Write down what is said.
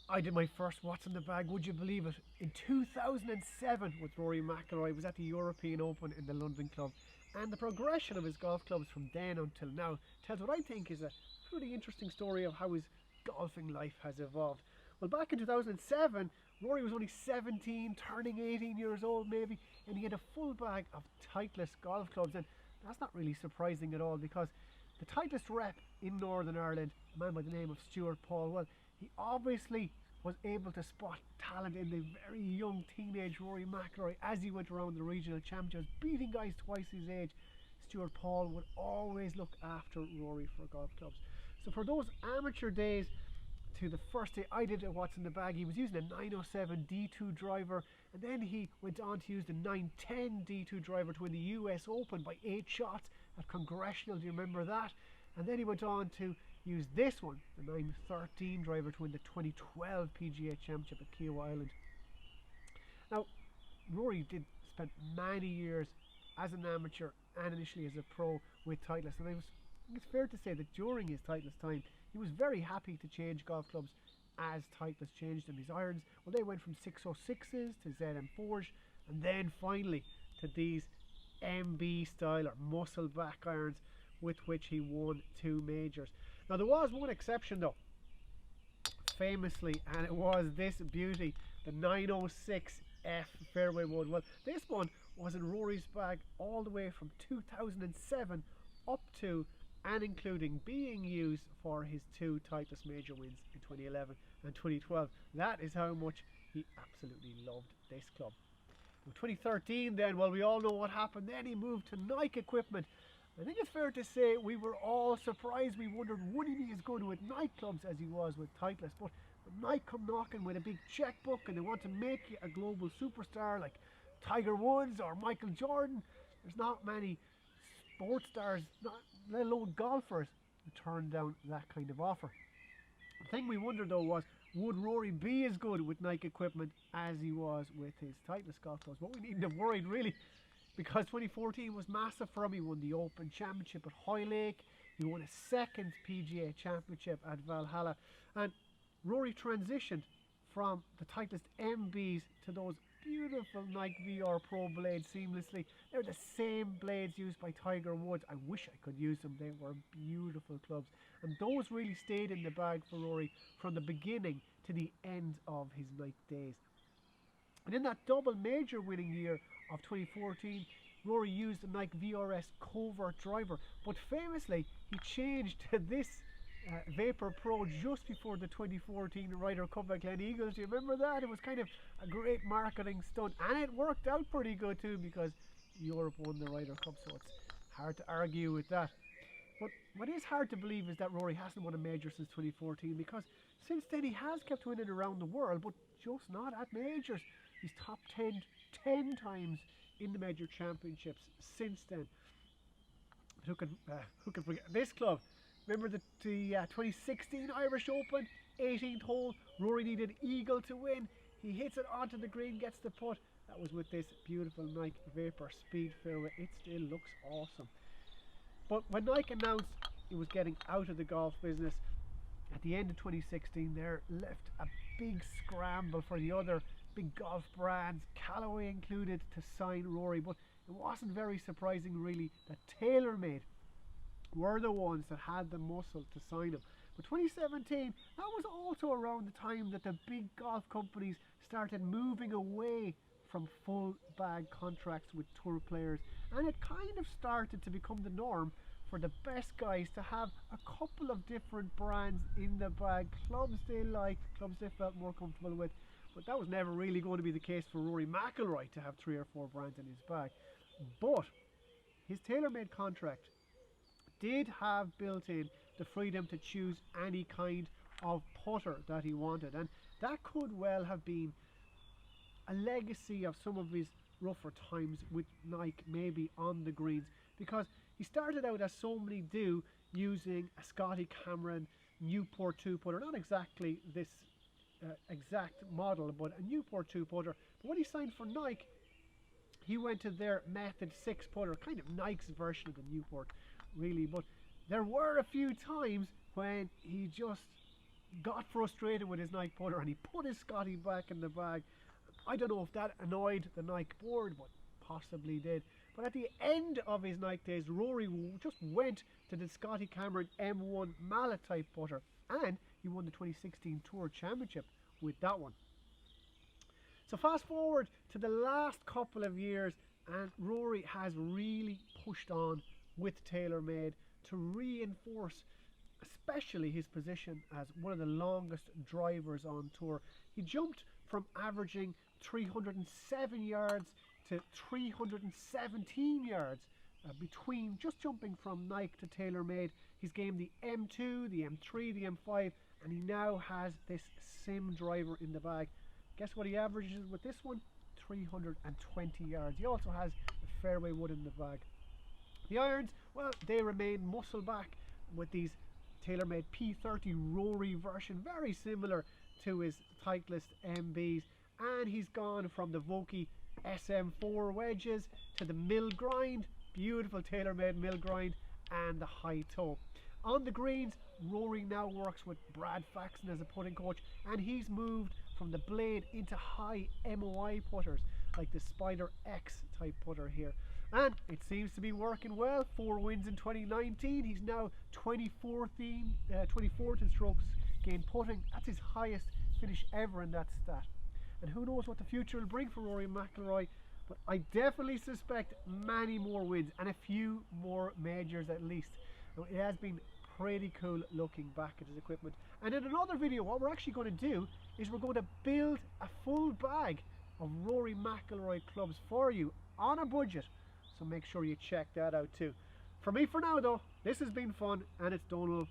I did my first What's in the Bag, would you believe it, in 2007 with Rory McIlroy. It was at the European Open in the London Club. And the progression of his golf clubs from then until now tells what I think is a pretty interesting story of how his golfing life has evolved. Well, back in 2007, Rory was only 17, turning 18 years old maybe, and he had a full bag of Titleist golf clubs. And that's not really surprising at all, because the Titleist rep in Northern Ireland, a man by the name of Stuart Paul, well, he obviously was able to spot talent in the very young teenage Rory McIlroy as he went around the regional championships, beating guys twice his age. Stuart Paul would always look after Rory for golf clubs. So for those amateur days, to the first day I did a What's in the Bag, he was using a 907 D2 driver, and then he went on to use the 910 D2 driver to win the US Open by 8 shots at Congressional. Do you remember that? And then he went on to use this one, the 913 driver, to win the 2012 PGA Championship at Kiowa Island. Now, Rory did spend many years as an amateur and initially as a pro with Titleist, and it's fair to say that during his Titleist time, he was very happy to change golf clubs as Titleist changed them. His irons, well, they went from 606s to ZM4s, and then finally to these MB style or muscle back irons, with which he won 2 majors. Now, there was one exception though, famously, and it was this beauty, the 906F fairway wood. Well, this one was in Rory's bag all the way from 2007 up to and including being used for his 2 Titleist major wins in 2011 and 2012. That is how much he absolutely loved this club. In 2013 then, well, we all know what happened then. He moved to Nike equipment. I think it's fair to say we were all surprised. We wondered, would he be as good with Nike clubs as he was with Titleist? But when Nike come knocking with a big checkbook and they want to make you a global superstar like Tiger Woods or Michael Jordan, there's not many sports stars, not let alone golfers, who turn down that kind of offer. The thing we wondered though was, would Rory be as good with Nike equipment as he was with his Titleist golf clubs? But we needn't have worried really, because 2014 was massive for him. He won the Open Championship at Hoylake, he won a 2nd PGA Championship at Valhalla, and Rory transitioned from the Titleist MBs to those beautiful Nike VR Pro blades seamlessly. They're the same blades used by Tiger Woods. I wish I could use them. They were beautiful clubs, and those really stayed in the bag for Rory from the beginning to the end of his Nike days. And in that double major winning year of 2014, Rory used the Nike VRS Covert driver, but famously he changed to this Vapor Pro just before the 2014 Ryder Cup at Glen Eagles. Do you remember that? It was kind of a great marketing stunt, and it worked out pretty good too, because Europe won the Ryder Cup, so it's hard to argue with that. But what is hard to believe is that Rory hasn't won a major since 2014, because since then he has kept winning around the world, but just not at majors. He's top 10 times in the major championships since then. But who can forget this club? Remember the 2016 Irish Open, 18th hole, Rory needed eagle to win. He hits it onto the green, gets the putt. That was with this beautiful Nike Vapor Speed fairway. It still looks awesome. But when Nike announced he was getting out of the golf business at the end of 2016, there left a big scramble for the other big golf brands, Callaway included, to sign Rory. But it wasn't very surprising really that TaylorMade were the ones that had the muscle to sign him. But 2017, that was also around the time that the big golf companies started moving away from full bag contracts with tour players, and it kind of started to become the norm for the best guys to have a couple of different brands in the bag, clubs they liked, clubs they felt more comfortable with. But that was never really going to be the case for Rory McIlroy, to have 3 or 4 brands in his bag. But his TaylorMade contract did have built in the freedom to choose any kind of putter that he wanted, and that could well have been a legacy of some of his rougher times with Nike, maybe on the greens, because he started out, as so many do, using a Scotty Cameron Newport 2 putter, not exactly this exact model, but a Newport 2 putter. But when he signed for Nike, he went to their Method 6 putter, kind of Nike's version of the Newport really. But there were a few times when he just got frustrated with his Nike putter and he put his Scotty back in the bag. I don't know if that annoyed the Nike board, but possibly did. But at the end of his Nike days, Rory just went to the Scotty Cameron M1 mallet type putter, and he won the 2016 Tour Championship with that one. So fast forward to the last couple of years, and Rory has really pushed on with TaylorMade to reinforce especially his position as one of the longest drivers on tour. He jumped from averaging 307 yards to 317 yards between just jumping from Nike to TaylorMade. He's gained the M2, the M3, the M5, and he now has this sim driver in the bag. Guess what he averages with this one? 320 yards. He also has a fairway wood in the bag. The irons, well, they remain muscle back with these TaylorMade P30 Rory version, very similar to his Titleist MBs. And he's gone from the Vokey SM4 wedges to the mill grind, beautiful TaylorMade mill grind, and the high toe. On the greens, Rory now works with Brad Faxon as a putting coach, and he's moved from the blade into high MOI putters like the Spider X type putter here, and it seems to be working well. 4 wins in 2019. He's now 24th in strokes gained putting. That's his highest finish ever in that stat. And who knows what the future will bring for Rory McIlroy, but I definitely suspect many more wins and a few more majors at least. Now, it has been pretty cool looking back at his equipment. And in another video, what we're actually going to do is we're going to build a full bag of Rory McIlroy clubs for you on a budget, so make sure you check that out too. For me for now though, this has been fun, and it's Donal